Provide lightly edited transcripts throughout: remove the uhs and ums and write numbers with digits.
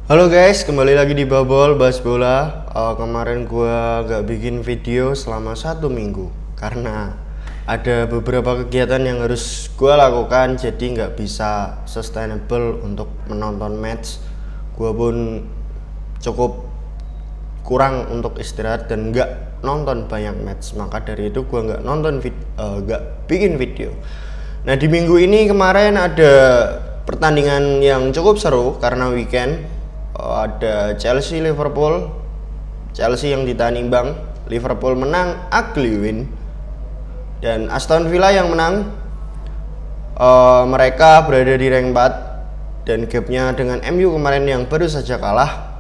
Halo guys, kembali lagi di Babol Bahas Bola. Kemarin gua gak bikin video selama 1 minggu karena ada beberapa kegiatan yang harus gua lakukan, jadi nggak bisa sustainable untuk menonton match. Gua pun cukup kurang untuk istirahat dan nggak nonton banyak match, maka dari itu gua nggak bikin video. Nah, di minggu ini kemarin ada pertandingan yang cukup seru karena weekend. Ada Chelsea Liverpool. Chelsea yang ditahan imbang, Liverpool menang ugly win, dan Aston Villa yang menang. Mereka berada di rank 4 dan gapnya dengan MU kemarin yang baru saja kalah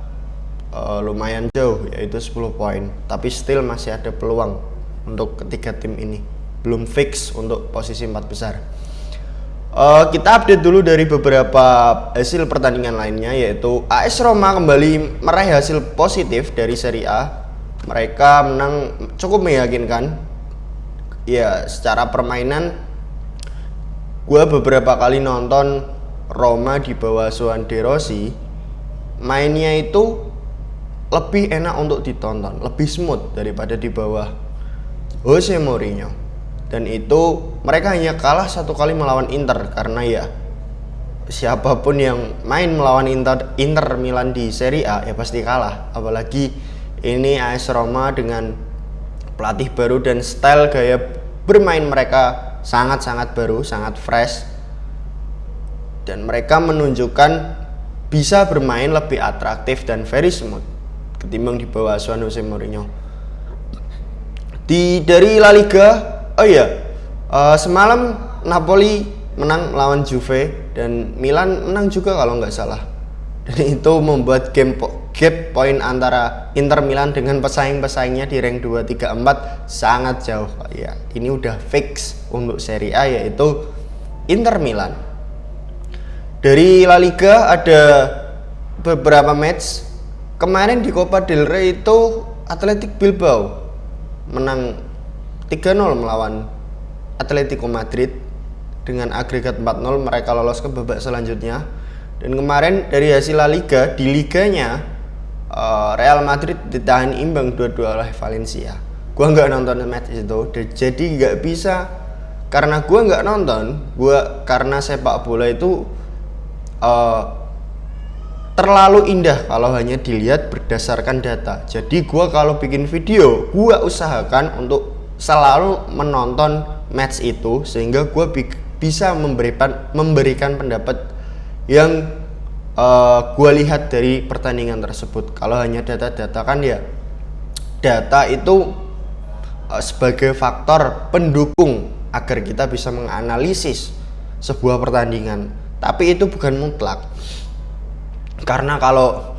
lumayan jauh, yaitu 10 poin. Tapi still masih ada peluang untuk ketiga tim ini, belum fix untuk posisi 4 besar. Kita update dulu dari beberapa hasil pertandingan lainnya, yaitu AS Roma kembali meraih hasil positif dari Serie A. Mereka menang cukup meyakinkan. Ya, secara permainan gue beberapa kali nonton Roma di bawah asuhan De Rossi, mainnya itu lebih enak untuk ditonton, lebih smooth daripada di bawah Jose Mourinho. Dan itu mereka hanya kalah 1 kali melawan Inter, karena ya siapapun yang main melawan Inter Milan di Serie A ya pasti kalah. Apalagi ini AS Roma dengan pelatih baru dan style gaya bermain mereka sangat-sangat baru, sangat fresh. Dan mereka menunjukkan bisa bermain lebih atraktif dan very smooth ketimbang di bawah asuhan Jose Mourinho. Dari La Liga, semalam Napoli menang melawan Juve dan Milan menang juga kalau nggak salah. Dan itu membuat gap poin antara Inter Milan dengan pesaing-pesaingnya di rank 2, 3, 4 sangat jauh. Ya, ini udah fix untuk Serie A, yaitu Inter Milan. Dari La Liga ada beberapa match. Kemarin di Copa del Rey itu Athletic Bilbao menang 3-0 melawan Atletico Madrid. Dengan agregat 4-0 mereka lolos ke babak selanjutnya. Dan kemarin dari hasil La Liga, di liganya Real Madrid ditahan imbang 2-2 oleh Valencia. Gua nggak nonton match itu, jadi nggak bisa. Karena gua nggak nonton, karena sepak bola itu terlalu indah kalau hanya dilihat berdasarkan data. Jadi gua kalau bikin video, gua usahakan untuk selalu menonton match itu, sehingga gue bisa memberikan pendapat yang gue lihat dari pertandingan tersebut. Kalau hanya data-data kan ya, data itu sebagai faktor pendukung agar kita bisa menganalisis sebuah pertandingan, tapi itu bukan mutlak. Karena kalau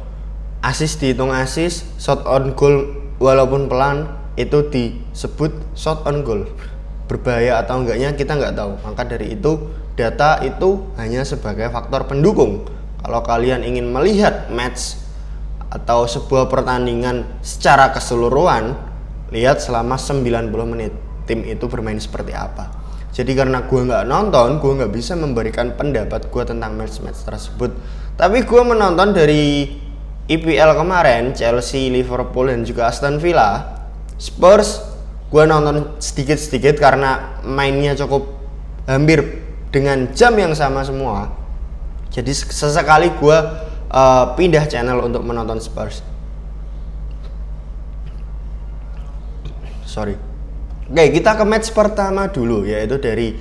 assist dihitung assist, shot on goal walaupun pelan itu disebut shot on goal. Berbahaya atau enggaknya kita nggak tahu. Maka dari itu data itu hanya sebagai faktor pendukung. Kalau kalian ingin melihat match atau sebuah pertandingan secara keseluruhan, lihat selama 90 menit tim itu bermain seperti apa. Jadi karena gue nggak nonton, gue nggak bisa memberikan pendapat gue tentang match-match tersebut. Tapi gue menonton dari IPL kemarin, Chelsea, Liverpool, dan juga Aston Villa. Spurs gue nonton sedikit-sedikit karena mainnya cukup hampir dengan jam yang sama semua. Jadi sesekali gue pindah channel untuk menonton Spurs. Oke, kita ke match pertama dulu, yaitu dari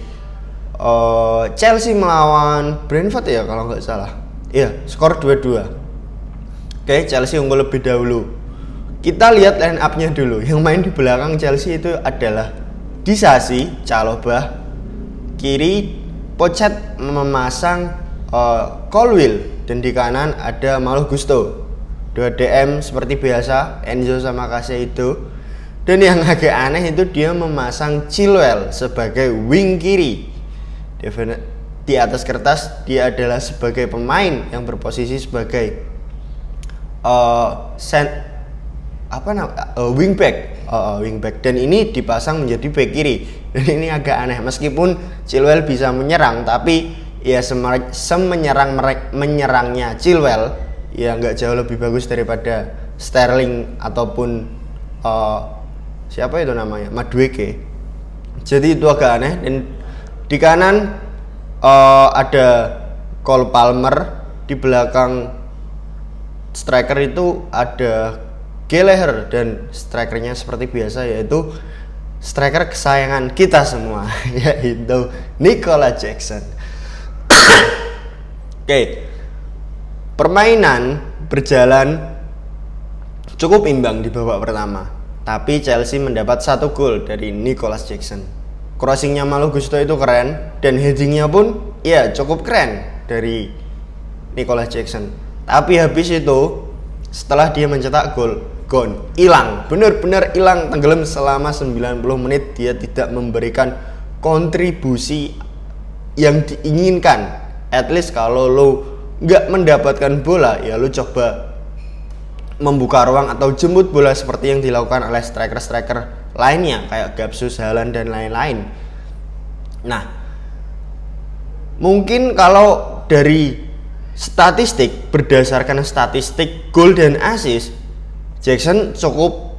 Chelsea melawan Brentford ya kalau nggak salah. Iya, skor 2-2. Oke, Chelsea unggul lebih dahulu. Kita lihat line up-nya dulu. Yang main di belakang Chelsea itu adalah Disasi, Chalobah. Kiri Pochettino memasang Colwill, dan di kanan ada Malo Gusto. 2 DM seperti biasa, Enzo sama Caicedo. Dan yang agak aneh itu dia memasang Chilwell sebagai wing kiri. Di atas kertas dia adalah sebagai pemain yang berposisi sebagai wingback, dan ini dipasang menjadi back kiri. Dan ini agak aneh, meskipun Chilwell bisa menyerang, tapi ya menyerangnya Chilwell ya nggak jauh lebih bagus daripada Sterling ataupun siapa itu namanya, Madueke. Jadi itu agak aneh. Dan di kanan ada Cole Palmer, di belakang striker itu ada Gallagher, dan strikernya seperti biasa yaitu striker kesayangan kita semua yaitu Nicolas Jackson. Oke. Permainan berjalan cukup imbang di babak pertama, tapi Chelsea mendapat 1 gol dari Nicolas Jackson. Crossingnya Malo Gusto itu keren, dan headingnya pun ya cukup keren dari Nicolas Jackson. Tapi habis itu setelah dia mencetak gol, hilang, benar-benar hilang, tenggelam selama 90 menit. Dia tidak memberikan kontribusi yang diinginkan. At least kalau lo nggak mendapatkan bola, ya lo coba membuka ruang atau jemput bola seperti yang dilakukan oleh striker-striker lainnya kayak Gabsus, Haaland dan lain-lain. Nah, mungkin kalau dari statistik, berdasarkan statistik gol dan assist, Jackson cukup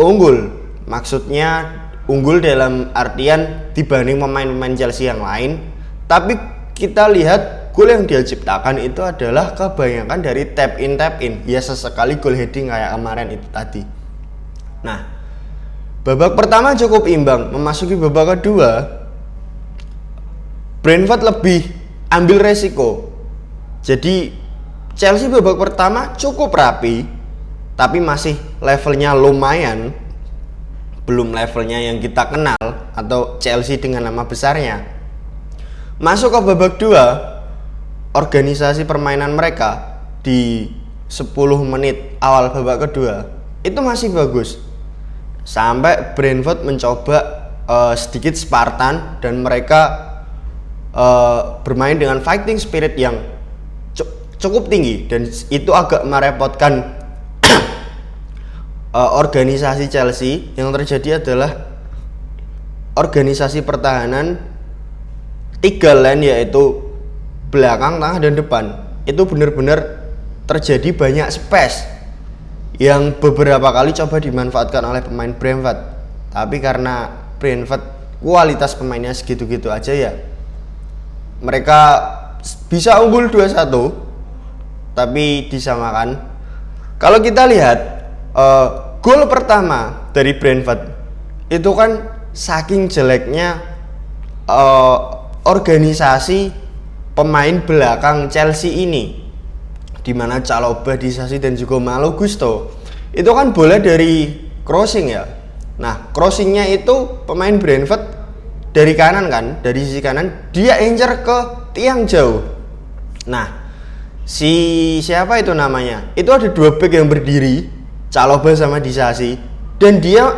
unggul. Maksudnya unggul dalam artian dibanding pemain-pemain Chelsea yang lain. Tapi kita lihat gol yang dia ciptakan itu adalah kebanyakan dari tap in. Ya sesekali gol heading kayak kemarin itu tadi. Nah, babak pertama cukup imbang. Memasuki babak kedua, Brentford lebih ambil resiko. Jadi Chelsea babak pertama cukup rapi, tapi masih levelnya lumayan, belum levelnya yang kita kenal atau Chelsea dengan nama besarnya. Masuk ke babak 2, organisasi permainan mereka di 10 menit awal babak kedua itu masih bagus, sampai Brentford mencoba sedikit Spartan, dan mereka bermain dengan fighting spirit yang cukup tinggi, dan itu agak merepotkan organisasi Chelsea. Yang terjadi adalah organisasi pertahanan 3 line, yaitu belakang, tengah, dan depan, itu benar-benar terjadi banyak space yang beberapa kali coba dimanfaatkan oleh pemain Brentford. Tapi karena Brentford kualitas pemainnya segitu-gitu aja, ya mereka bisa unggul 2-1 tapi disamakan. Kalau kita lihat gol pertama dari Brentford itu kan saking jeleknya organisasi pemain belakang Chelsea ini, dimana Chalobah, Disasi, dan juga Malo Gusto itu kan bola dari crossing ya. Nah, crossingnya itu pemain Brentford dari kanan kan, dari sisi kanan dia incer ke tiang jauh. Nah, siapa itu namanya? Itu ada 2 back yang berdiri, Chalobah sama Disasi, dan dia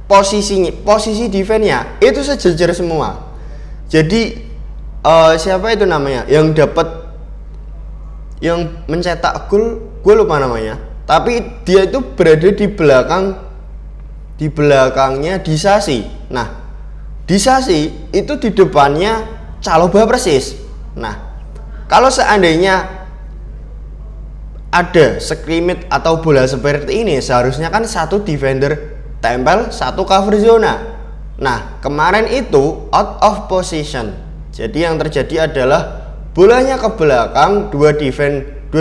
posisi defense-nya itu sejajar semua. Jadi siapa itu namanya yang mencetak gol, gue lupa namanya, tapi dia itu berada di belakangnya Disasi. Nah, Disasi itu di depannya Chalobah persis. Nah, kalau seandainya ada scrimmage atau bola seperti ini, seharusnya kan 1 defender tempel, 1 cover zona. Nah, kemarin itu out of position. Jadi yang terjadi adalah bolanya ke belakang, dua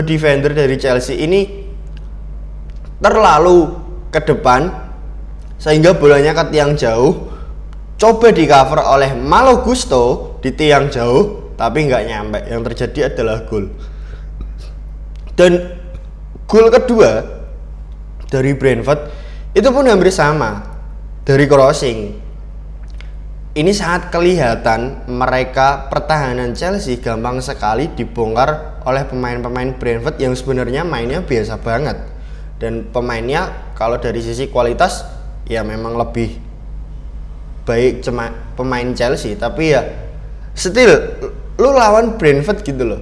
defender dari Chelsea ini terlalu ke depan, sehingga bolanya ke tiang jauh. Coba di cover oleh Malo Gusto di tiang jauh, tapi nggak nyampe. Yang terjadi adalah gol. Dan gol kedua dari Brentford itu pun hampir sama, dari crossing. Ini sangat kelihatan mereka pertahanan Chelsea gampang sekali dibongkar oleh pemain-pemain Brentford yang sebenarnya mainnya biasa banget. Dan pemainnya kalau dari sisi kualitas ya memang lebih baik pemain Chelsea, tapi ya still lu lawan Brentford gitu loh.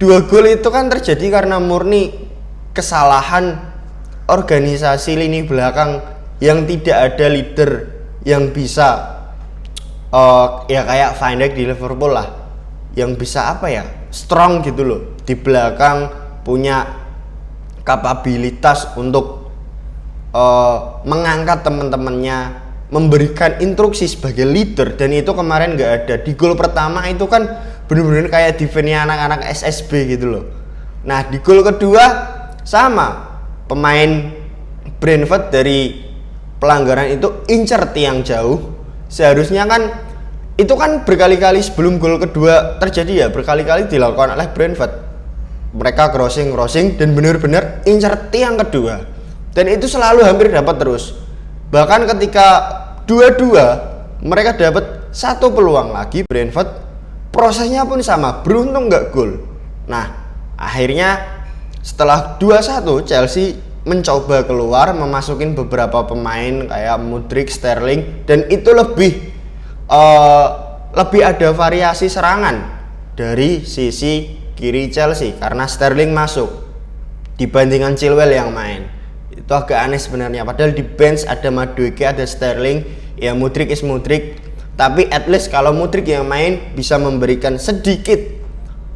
2 gol itu kan terjadi karena murni kesalahan organisasi lini belakang yang tidak ada leader yang bisa ya kayak Van Dijk di Liverpool lah, yang bisa strong gitu loh di belakang punya kapabilitas untuk mengangkat teman-temannya, memberikan instruksi sebagai leader, dan itu kemarin nggak ada. Di gol pertama itu kan bener-bener kayak defense-nya anak-anak SSB gitu loh. Nah di gol kedua sama, pemain Brentford dari pelanggaran itu incer tiang jauh. Seharusnya kan itu kan berkali-kali sebelum gol kedua terjadi ya, berkali-kali dilakukan oleh Brentford. Mereka crossing dan benar-benar incer tiang kedua, dan itu selalu hampir dapat terus. Bahkan ketika 2-2 mereka dapat satu peluang lagi Brentford, prosesnya pun sama, beruntung nggak gol. Nah akhirnya setelah 2-1 Chelsea mencoba keluar, memasukin beberapa pemain kayak Mudryk, Sterling, dan itu lebih ada variasi serangan dari sisi kiri Chelsea karena Sterling masuk dibandingkan Chilwell yang main. Itu agak aneh sebenarnya, padahal di bench ada Madueke, ada Sterling, ya Mudryk is Mudryk, tapi at least kalau Mudryk yang main bisa memberikan sedikit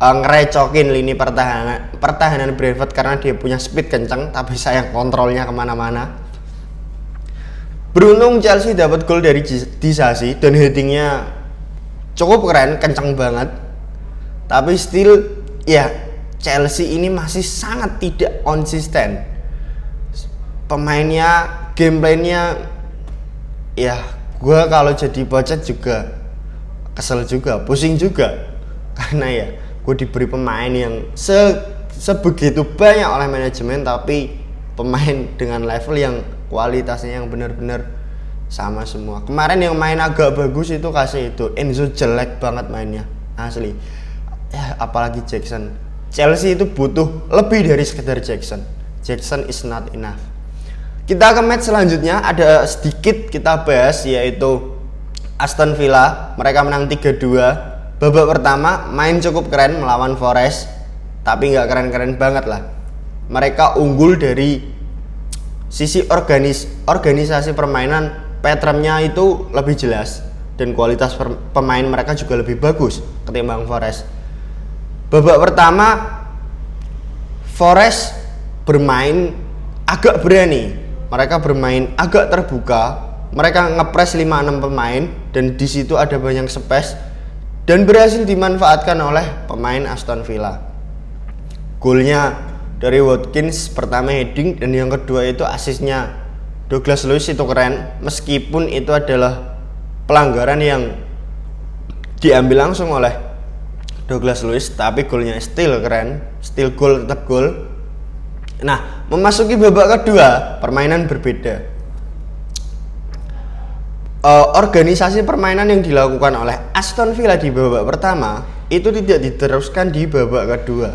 ngerecokin lini pertahanan Brentford karena dia punya speed kencang, tapi sayang kontrolnya kemana-mana. Beruntung Chelsea dapat gol dari Disasi dan headingnya cukup keren, kencang banget. Tapi still ya Chelsea ini masih sangat tidak konsisten. Pemainnya, gameplaynya, ya gue kalau jadi Pocket juga kesel juga, pusing juga, karena ya gue diberi pemain yang sebegitu banyak oleh manajemen, tapi pemain dengan level yang kualitasnya yang benar-benar sama semua. Kemarin yang main agak bagus itu kasih itu Enzo, jelek banget mainnya asli ya, apalagi Jackson. Chelsea itu butuh lebih dari sekedar Jackson is not enough. Kita ke match selanjutnya, ada sedikit kita bahas, yaitu Aston Villa. Mereka menang 3-2. Babak pertama main cukup keren melawan Forest, tapi nggak keren-keren banget lah. Mereka unggul dari sisi organisasi permainan, patternnya itu lebih jelas, dan kualitas pemain mereka juga lebih bagus ketimbang Forest. Babak pertama Forest bermain agak berani, mereka bermain agak terbuka, mereka ngepres 5-6 pemain, dan di situ ada banyak space dan berhasil dimanfaatkan oleh pemain Aston Villa. Golnya dari Watkins, pertama heading, dan yang kedua itu asisnya Douglas Luiz, itu keren. Meskipun itu adalah pelanggaran yang diambil langsung oleh Douglas Luiz, tapi golnya still keren, still gol, tetap gol. Nah, memasuki babak kedua, permainan berbeda. Organisasi permainan yang dilakukan oleh Aston Villa di babak pertama itu tidak diteruskan di babak kedua,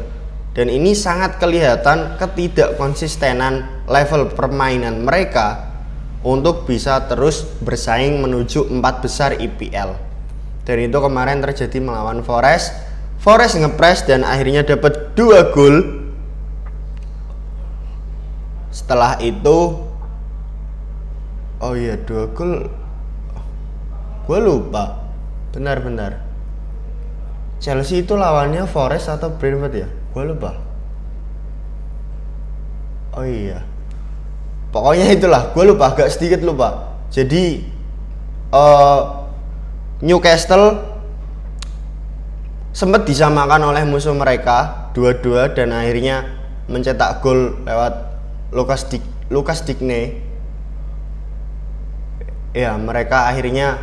dan ini sangat kelihatan ketidakkonsistenan level permainan mereka untuk bisa terus bersaing menuju 4 besar IPL. Dan itu kemarin terjadi melawan Forest ngepres dan akhirnya dapat 2 gol. Setelah itu 2 gol, gue lupa, benar. Chelsea itu lawannya Forest atau Brentford ya? Gue lupa. Pokoknya itulah, gue lupa, agak sedikit lupa. Jadi Newcastle sempat disamakan oleh musuh mereka 2-2 dan akhirnya mencetak gol lewat Lucas Digne. Ya, mereka akhirnya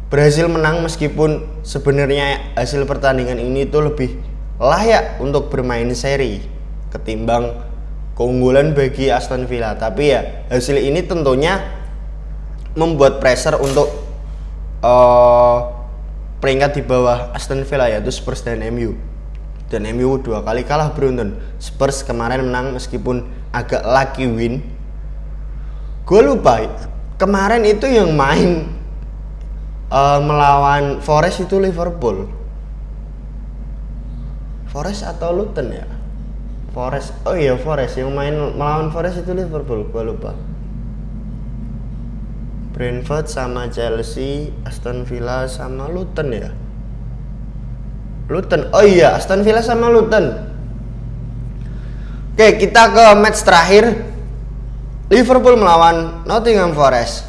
berhasil menang, meskipun sebenarnya hasil pertandingan ini tuh lebih layak untuk bermain seri ketimbang keunggulan bagi Aston Villa. Tapi ya hasil ini tentunya membuat pressure untuk peringkat di bawah Aston Villa, yaitu Spurs dan MU. Dan MU 2 kali kalah beruntun. Spurs kemarin menang meskipun agak lucky win. Gue lupa kemarin itu yang main melawan Forest itu Liverpool, Forest atau Luton ya? Forest, Forest yang main melawan Forest itu Liverpool, gue lupa. Brentford sama Chelsea, Aston Villa sama Luton ya? Luton, Aston Villa sama Luton. Oke, kita ke match terakhir, Liverpool melawan Nottingham Forest.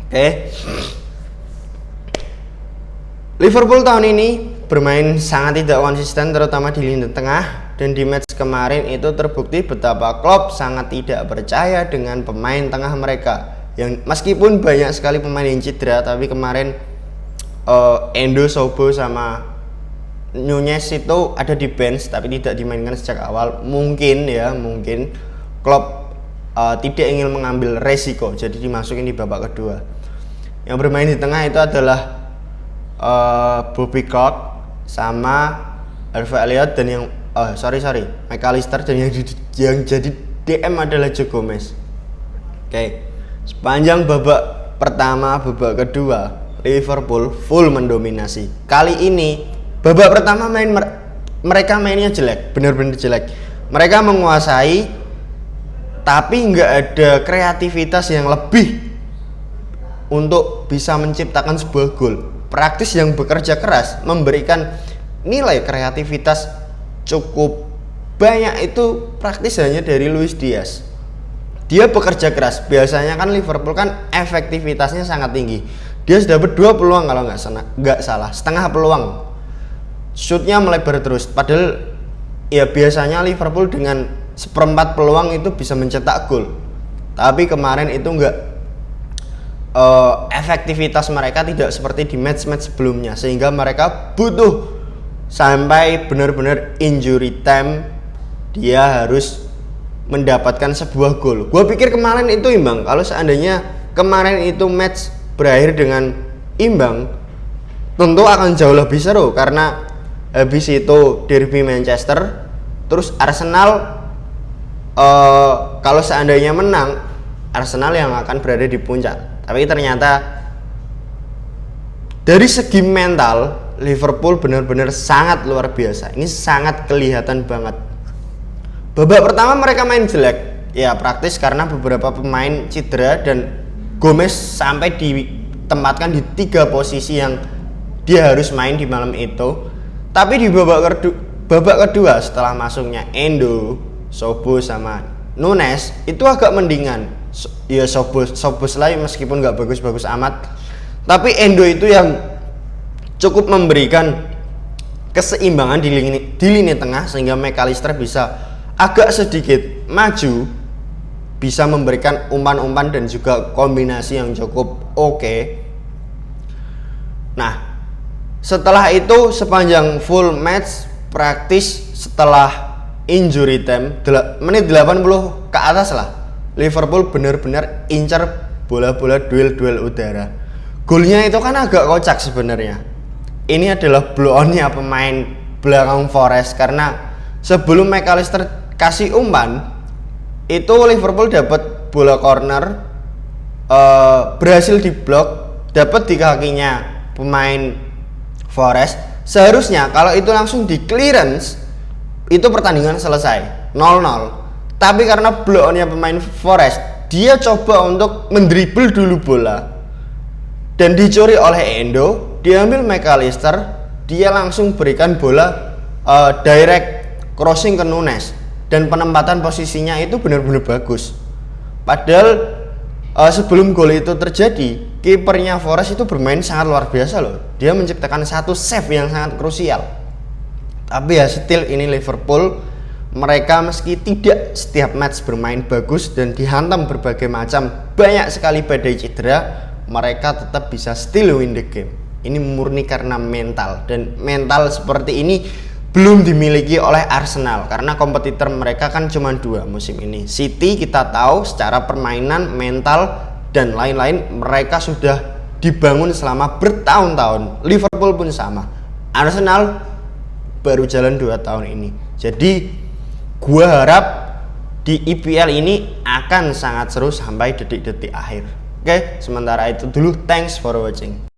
Oke, Liverpool tahun ini bermain sangat tidak konsisten, terutama di lini tengah, dan di match kemarin itu terbukti betapa Klopp sangat tidak percaya dengan pemain tengah mereka. Yang meskipun banyak sekali pemain yang cedera, tapi kemarin Endo, Sobo sama Nunez itu ada di bench tapi tidak dimainkan sejak awal. Mungkin Klopp tidak ingin mengambil resiko, jadi dimasukin di babak kedua. Yang bermain di tengah itu adalah Bobby Clark sama Harvey Elliott, dan yang McAllister, dan yang jadi DM adalah Joe Gomez. Oke, sepanjang babak pertama, babak kedua Liverpool full mendominasi. Kali ini babak pertama mereka mainnya jelek, benar-benar jelek. Mereka menguasai, tapi nggak ada kreativitas yang lebih untuk bisa menciptakan sebuah gol. Praktis yang bekerja keras memberikan nilai kreativitas cukup banyak, itu praktis hanya dari Luis Diaz. Dia bekerja keras. Biasanya kan Liverpool kan efektivitasnya sangat tinggi. Dia sudah dapat 2 peluang kalau nggak salah, setengah peluang. Shootnya melebar terus, padahal ya biasanya Liverpool dengan seperempat peluang itu bisa mencetak gol. Tapi kemarin itu enggak, efektivitas mereka tidak seperti di match-match sebelumnya, sehingga mereka butuh sampai benar-benar injury time dia harus mendapatkan sebuah gol. Gue pikir kemarin itu imbang. Kalau seandainya kemarin itu match berakhir dengan imbang, tentu akan jauh lebih seru, karena habis itu derby Manchester, terus Arsenal, kalau seandainya menang, Arsenal yang akan berada di puncak. Tapi ternyata dari segi mental Liverpool benar-benar sangat luar biasa. Ini sangat kelihatan banget. Babak pertama mereka main jelek, ya praktis karena beberapa pemain cedera, dan Gomez sampai ditempatkan di 3 posisi yang dia harus main di malam itu. Tapi di babak kedua setelah masuknya Endo, Sobo sama Nunez itu agak mendingan. Ya Sobo lagi meskipun nggak bagus-bagus amat, tapi Endo itu yang cukup memberikan keseimbangan di lini tengah, sehingga McAllister bisa agak sedikit maju, bisa memberikan umpan-umpan dan juga kombinasi yang cukup oke. Nah, setelah itu sepanjang full match praktis, setelah injury time menit 80 ke atas lah, Liverpool benar-benar incar bola-bola duel udara. Golnya itu kan agak kocak sebenarnya. Ini adalah blow on-nya pemain belakang Forest, karena sebelum McAllister kasih umpan itu Liverpool dapat bola corner, berhasil diblok, dapat di kakinya pemain Forest. Seharusnya kalau itu langsung di clearance, itu pertandingan selesai 0-0. Tapi karena blow on-nya pemain Forest, dia coba untuk mendribble dulu bola dan dicuri oleh Endo, diambil McAllister, dia langsung berikan bola direct crossing ke Nunez, dan penempatan posisinya itu benar-benar bagus. Padahal sebelum gol itu terjadi, kipernya Forest itu bermain sangat luar biasa loh. Dia menciptakan satu save yang sangat krusial. Tapi ya still ini Liverpool, mereka meski tidak setiap match bermain bagus dan dihantam berbagai macam banyak sekali badai cedera, mereka tetap bisa still win the game. Ini murni karena mental, dan mental seperti ini belum dimiliki oleh Arsenal, karena kompetitor mereka kan cuma 2 musim ini. City kita tahu secara permainan, mental dan lain-lain mereka sudah dibangun selama bertahun-tahun. Liverpool pun sama. Arsenal baru jalan 2 tahun ini. Jadi gua harap di IPL ini akan sangat seru sampai detik-detik akhir. Oke, sementara itu dulu. Thanks for watching.